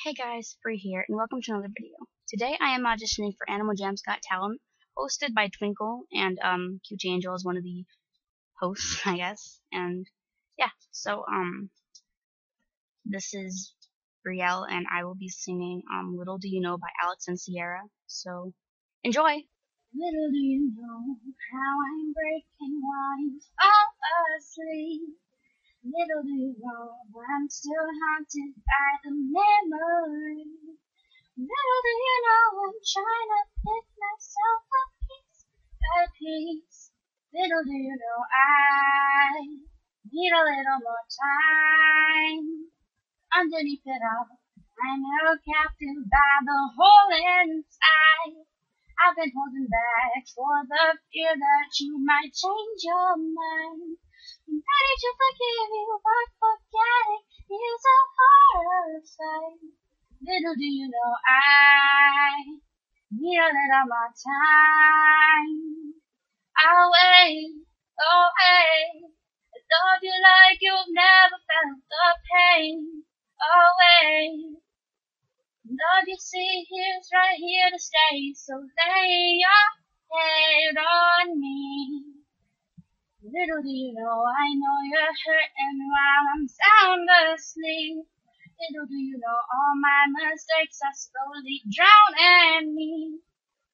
Hey guys, Bree here, and welcome to another video. Today I am auditioning for Animal Jam's Got Talent, hosted by Twinkle, and QT Angel is one of the hosts, I guess. And yeah, this is Brielle, and I will be singing Little Do You Know by Alex and Sierra. So enjoy! Little do you know how I'm breaking while you fall asleep. Little do you know I'm still haunted by the memory. Little do you know I'm trying to pick myself up piece by piece. Little do you know I need a little more time. Underneath it all, I'm held captive by the hole inside. I've been holding back for the fear that you might change your mind. I'm ready to forgive you, but forgetting is a harder fight. Little do you know I need a little more time. I'll wait, oh wait. I love you like you've never felt the pain. Oh wait. Love you see here's right here to stay, so lay your head on me. Little do you know I know you're hurting while I'm sound asleep. Little do you know all my mistakes are slowly drowning me.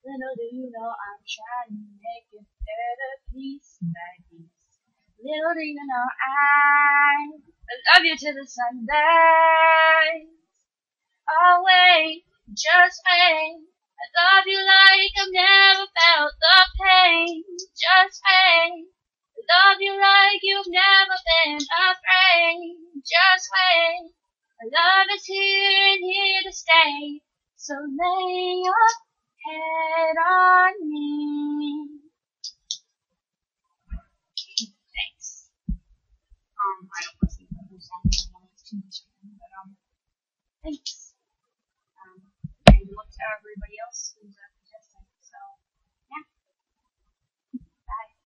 Little do you know I'm trying to make it better piece by piece. Little do you know I love you till the sun dies. Oh wait, just wait. I love you like I've never felt the pain. Just wait. I love you like you've never been afraid. Just wait. Our love is here and here to stay. So lay your head on me. Thanks. I don't listen to the song anymore. It's too much time, but thanks. And look to everybody else who's